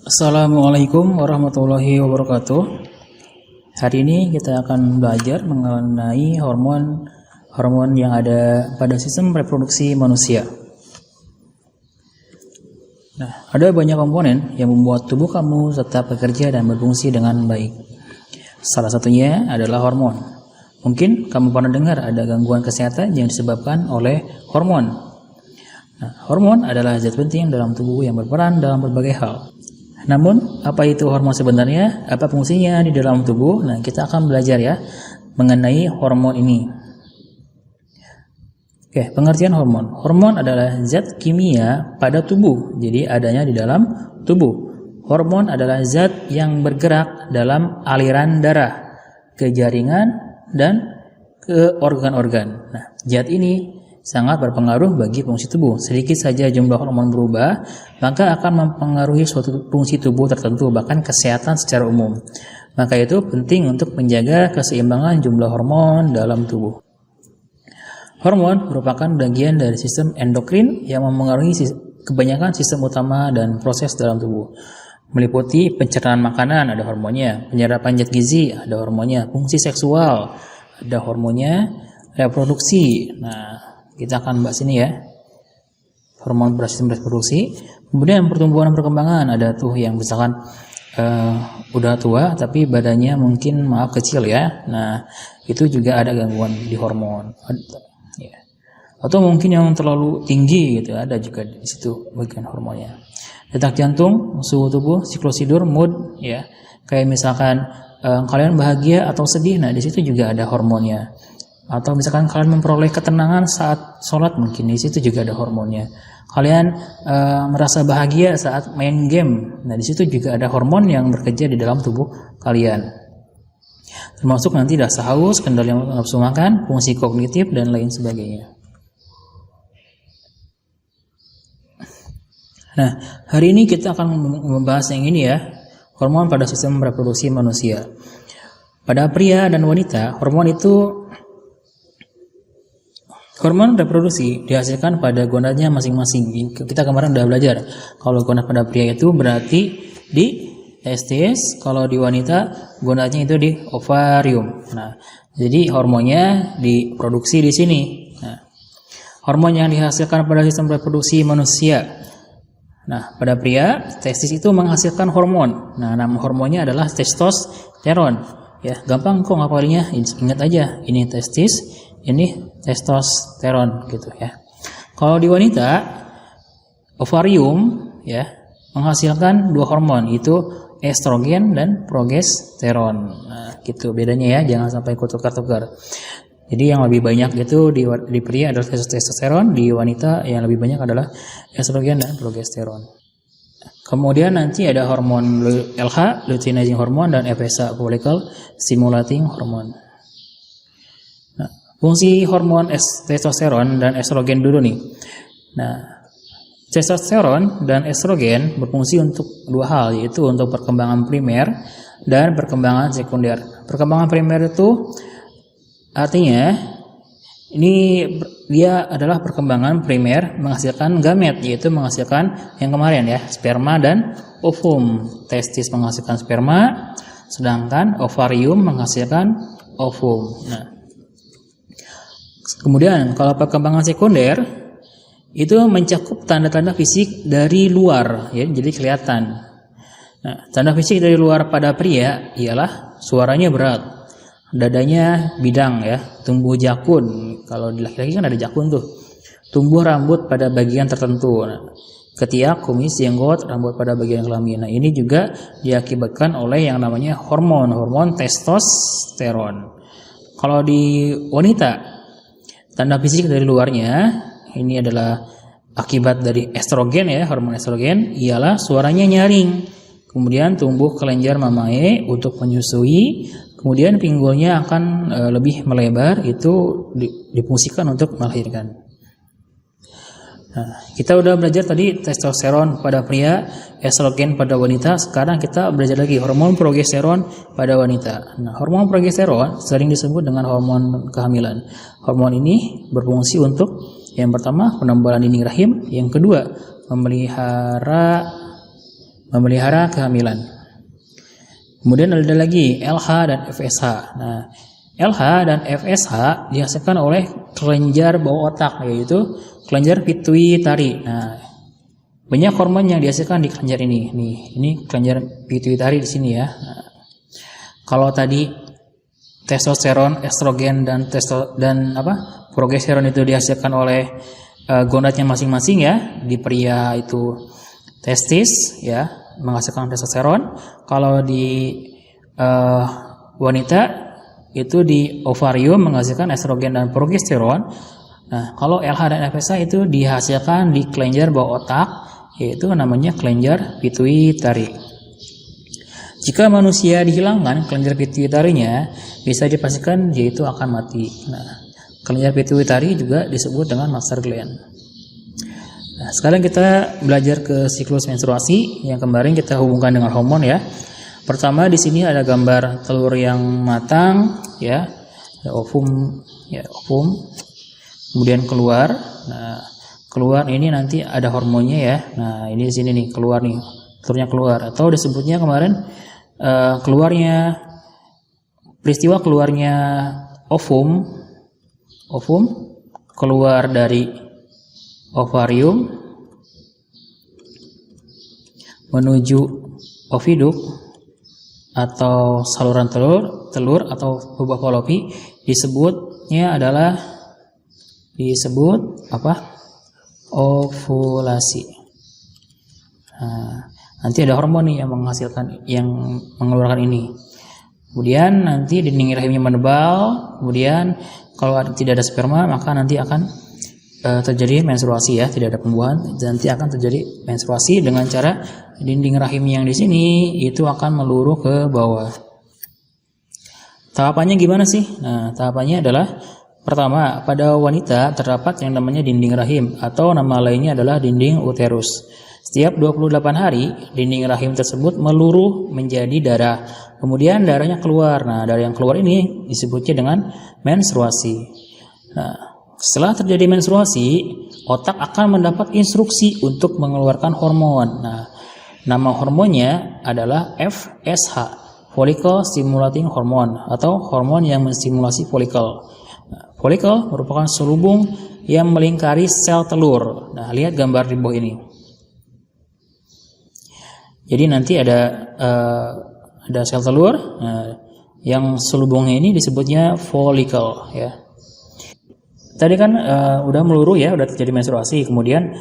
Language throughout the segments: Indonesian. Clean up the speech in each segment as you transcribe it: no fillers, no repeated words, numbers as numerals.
Assalamualaikum warahmatullahi wabarakatuh. Hari ini kita akan belajar mengenai hormon yang ada pada sistem reproduksi manusia. Nah, ada banyak komponen yang membuat tubuh kamu tetap bekerja dan berfungsi dengan baik. Salah satunya adalah hormon. Mungkin kamu pernah dengar ada gangguan kesehatan yang disebabkan oleh hormon. Nah, hormon adalah zat penting dalam tubuh yang berperan dalam berbagai hal. Namun, apa itu hormon sebenarnya? Apa fungsinya di dalam tubuh? Nah, kita akan belajar ya mengenai hormon ini. Oke, pengertian hormon. Hormon adalah zat kimia pada tubuh. Jadi, adanya di dalam tubuh. Hormon adalah zat yang bergerak dalam aliran darah ke jaringan dan ke organ-organ. Nah, zat ini sangat berpengaruh bagi fungsi tubuh. Sedikit saja jumlah hormon berubah, maka akan mempengaruhi suatu fungsi tubuh tertentu, bahkan kesehatan secara umum. Maka itu penting untuk menjaga keseimbangan jumlah hormon dalam tubuh. Hormon merupakan bagian dari sistem endokrin yang mempengaruhi kebanyakan sistem utama dan proses dalam tubuh. Meliputi pencernaan makanan, ada hormonnya, penyerapan zat gizi, ada hormonnya, fungsi seksual, ada hormonnya, reproduksi. Nah, kita akan bahas ini ya, hormon sistem reproduksi. Kemudian pertumbuhan dan perkembangan, ada tuh yang misalkan udah tua tapi badannya mungkin kecil ya. Nah, itu juga ada gangguan di hormon. Ya. Atau mungkin yang terlalu tinggi gitu, ada juga di situ bagian hormonnya. Detak jantung, suhu tubuh, siklus tidur, mood ya. Kayak misalkan kalian bahagia atau sedih, nah di situ juga ada hormonnya. Atau misalkan kalian memperoleh ketenangan saat sholat, mungkin di situ juga ada hormonnya. Kalian merasa bahagia saat main game, nah di situ juga ada hormon yang bekerja di dalam tubuh kalian. Termasuk nanti rasa haus, kendali nafsu makan, fungsi kognitif dan lain sebagainya. Nah, hari ini kita akan membahas yang ini ya, hormon pada sistem reproduksi manusia. Pada pria dan wanita, hormon reproduksi dihasilkan pada gonadnya masing-masing. Kita kemarin udah belajar, kalau gonad pada pria itu berarti di testis, kalau di wanita gonadnya itu di ovarium. Nah, jadi hormonnya diproduksi di sini. Nah, hormon yang dihasilkan pada sistem reproduksi manusia. Nah, pada pria, testis itu menghasilkan hormon. Nah, nama hormonnya adalah testosteron. Ya, gampang kok ngapalinnya. Ingat aja, ini testis, ini testosteron gitu ya. Kalau di wanita, ovarium ya menghasilkan dua hormon, itu estrogen dan progesteron. Nah, gitu bedanya ya, jangan sampai tukar-tukar. Jadi yang lebih banyak itu di pria adalah testosteron, di wanita yang lebih banyak adalah estrogen dan progesteron. Kemudian nanti ada hormon LH, luteinizing hormone, dan FSH, follicle stimulating hormone. Nah, fungsi hormon testosteron dan estrogen dulu nih. Nah, testosteron dan estrogen berfungsi untuk dua hal, yaitu untuk perkembangan primer dan perkembangan sekunder. Perkembangan primer itu artinya ini dia adalah perkembangan primer menghasilkan gamet, yaitu menghasilkan yang kemarin ya, sperma dan ovum. Testis menghasilkan sperma, sedangkan ovarium menghasilkan ovum. Nah, kemudian kalau perkembangan sekunder itu mencakup tanda-tanda fisik dari luar ya, jadi kelihatan. Nah, tanda fisik dari luar pada pria ialah suaranya berat, dadanya bidang ya, tumbuh jakun. Kalau di laki-laki kan ada jakun tuh. Tumbuh rambut pada bagian tertentu. Nah, ketiak, kumis, jenggot, rambut pada bagian kelamin. Nah, ini juga diakibatkan oleh yang namanya hormon testosteron. Kalau di wanita, tanda fisik dari luarnya ini adalah akibat dari estrogen ya, hormon estrogen, ialah suaranya nyaring. Kemudian tumbuh kelenjar mamae untuk menyusui. Kemudian pinggulnya akan lebih melebar, itu difungsikan untuk melahirkan. Nah, kita udah belajar tadi testosteron pada pria, estrogen pada wanita. Sekarang kita belajar lagi hormon progesteron pada wanita. Nah, hormon progesteron sering disebut dengan hormon kehamilan. Hormon ini berfungsi untuk yang pertama penebalan dinding rahim, yang kedua memelihara memelihara kehamilan. Kemudian ada lagi LH dan FSH. Nah, LH dan FSH dihasilkan oleh kelenjar bawah otak, yaitu kelenjar pituitari. Nah, banyak hormon yang dihasilkan di kelenjar ini. Nih, ini kelenjar pituitari di sini ya. Nah, kalau tadi testosteron, estrogen dan progesteron itu dihasilkan oleh gonadnya masing-masing ya. Di pria itu testis ya, menghasilkan testosteron. Kalau di wanita itu di ovarium menghasilkan estrogen dan progesteron. Nah, kalau LH dan FSH itu dihasilkan di kelenjar bawah otak, yaitu namanya kelenjar pituitari. Jika manusia dihilangkan kelenjar pituitarinya, bisa dipastikan dia itu akan mati. Nah, kelenjar pituitari juga disebut dengan master gland. Nah, sekarang kita belajar ke siklus menstruasi yang kemarin kita hubungkan dengan hormon ya. Pertama di sini ada gambar telur yang matang ya, ada ovum ya, ovum. Kemudian keluar. Nah, keluar ini nanti ada hormonnya ya. Nah, ini di sini nih keluar nih, telurnya keluar, atau disebutnya kemarin peristiwa keluarnya ovum keluar dari ovarium menuju oviduk atau saluran telur atau bubah falopi disebut ovulasi. Nah, nanti ada hormon nih yang mengeluarkan ini. Kemudian nanti dinding rahimnya menebal. Kemudian kalau tidak ada sperma maka nanti akan terjadi menstruasi ya, tidak ada pembuahan. Nanti akan terjadi menstruasi dengan cara dinding rahim yang di sini itu akan meluruh ke bawah. Tahapannya gimana sih? Nah, tahapannya adalah pertama, pada wanita terdapat yang namanya dinding rahim atau nama lainnya adalah dinding uterus. Setiap 28 hari, dinding rahim tersebut meluruh menjadi darah. Kemudian darahnya keluar. Nah, darah yang keluar ini disebutnya dengan menstruasi. Nah, setelah terjadi menstruasi, otak akan mendapat instruksi untuk mengeluarkan hormon. Nah, nama hormonnya adalah FSH, follicle stimulating hormone, atau hormon yang menstimulasi folikel. Nah, folikel merupakan selubung yang melingkari sel telur. Nah, lihat gambar di bawah ini. Jadi nanti ada sel telur, yang selubungnya ini disebutnya folikel ya. Tadi kan udah meluruh ya, udah terjadi menstruasi, kemudian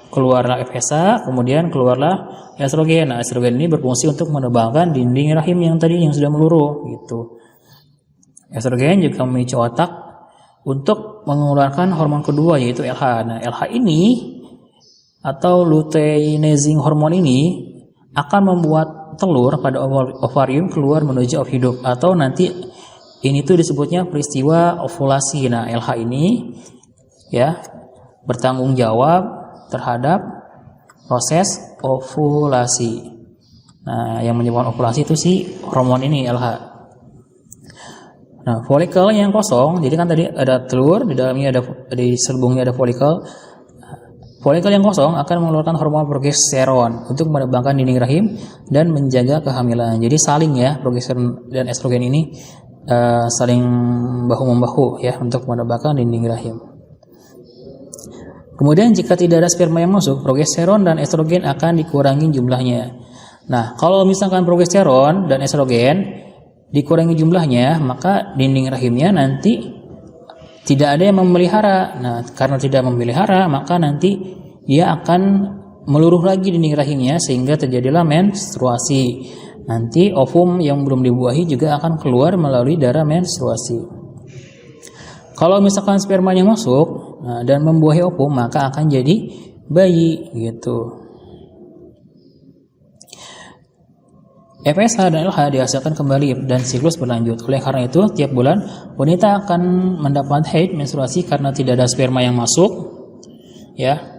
keluarlah FSH, kemudian keluarlah estrogen. Nah, estrogen ini berfungsi untuk menebalkan dinding rahim yang tadi yang sudah meluruh gitu. Estrogen juga memicu otak untuk mengeluarkan hormon kedua yaitu LH. Nah, LH ini atau luteinizing hormon ini akan membuat telur pada ovarium keluar menuju oviduk, atau nanti ini tuh disebutnya peristiwa ovulasi. Nah, LH ini ya bertanggung jawab terhadap proses ovulasi. Nah, yang menyebabkan ovulasi itu si hormon ini LH. Nah, folikel yang kosong, jadi kan tadi ada telur, di dalamnya di selubungnya ada folikel. Folikel yang kosong akan mengeluarkan hormon progesteron untuk menebalkan dinding rahim dan menjaga kehamilan. Jadi saling ya, progesteron dan estrogen ini saling bahu-membahu ya untuk menebalkan dinding rahim. Kemudian jika tidak ada sperma yang masuk, progesteron dan estrogen akan dikurangi jumlahnya. Nah, kalau misalkan progesteron dan estrogen dikurangi jumlahnya, maka dinding rahimnya nanti tidak ada yang memelihara. Nah, karena tidak memelihara, maka nanti dia akan meluruh lagi dinding rahimnya sehingga terjadilah menstruasi. Nanti ovum yang belum dibuahi juga akan keluar melalui darah menstruasi. Kalau misalkan spermanya masuk dan membuahi ovum, maka akan jadi bayi gitu. FSH dan LH dihasilkan kembali dan siklus berlanjut. Oleh karena itu, tiap bulan wanita akan mendapat haid menstruasi karena tidak ada sperma yang masuk. Ya.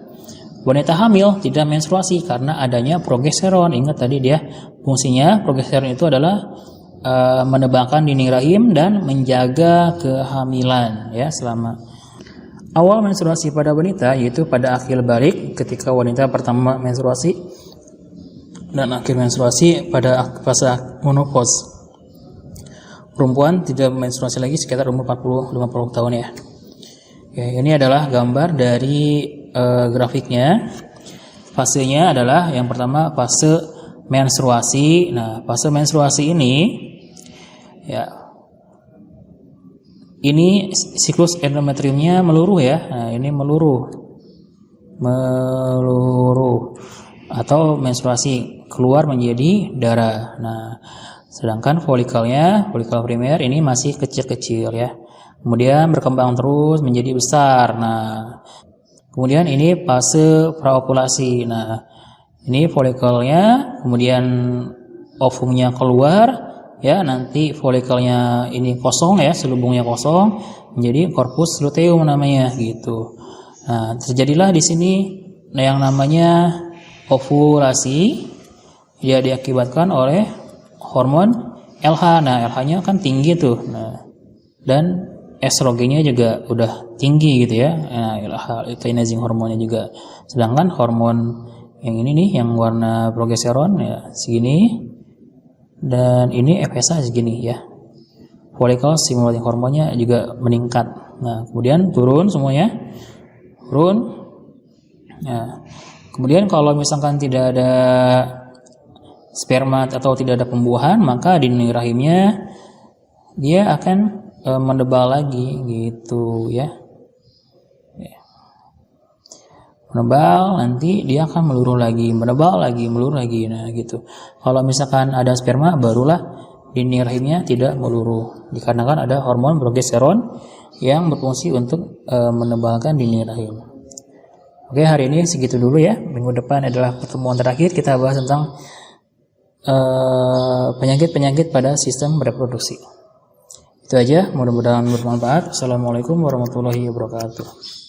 Wanita hamil tidak menstruasi karena adanya progesteron. Ingat tadi dia fungsinya progesteron itu adalah menebalkan dinding rahim dan menjaga kehamilan ya selama awal menstruasi pada wanita, yaitu pada akhir balik ketika wanita pertama menstruasi dan akhir menstruasi pada fase menopause. Perempuan tidak menstruasi lagi sekitar umur 40-50 tahun ya. Oke, ini adalah gambar dari grafiknya. Fasenya adalah yang pertama fase menstruasi. Nah, fase menstruasi ini ya, ini siklus endometriumnya meluruh ya. Nah, ini meluruh atau menstruasi, keluar menjadi darah. Nah, sedangkan folikel primer ini masih kecil-kecil ya. Kemudian berkembang terus menjadi besar. Nah, kemudian ini fase praovulasi. Nah, ini folikelnya, kemudian ovumnya keluar ya, nanti folikelnya ini kosong ya, selubungnya kosong, menjadi corpus luteum namanya gitu. Nah, terjadilah di sini yang namanya ovulasi. Dia diakibatkan oleh hormon LH. Nah, LH-nya kan tinggi tuh. Nah, dan estrogennya juga udah tinggi gitu ya. Nah, LH luteinizing hormonnya juga. Sedangkan hormon yang ini nih, yang warna progesteron ya segini, dan ini FSH segini ya. Follicle stimulating hormonnya juga meningkat. Nah, kemudian turun semuanya, turun. Nah, kemudian kalau misalkan tidak ada sperma atau tidak ada pembuahan, maka dinding rahimnya dia akan mendebal lagi gitu ya. Menebal, nanti dia akan meluruh lagi, menebal lagi, meluruh lagi. Nah gitu. Kalau misalkan ada sperma, barulah dinding rahimnya tidak meluruh, dikarenakan ada hormon progesteron yang berfungsi untuk menebalkan dinding rahim. Oke, hari ini segitu dulu ya. Minggu depan adalah pertemuan terakhir, kita bahas tentang penyakit-penyakit pada sistem reproduksi. Itu aja, mudah-mudahan bermanfaat. Assalamualaikum warahmatullahi wabarakatuh.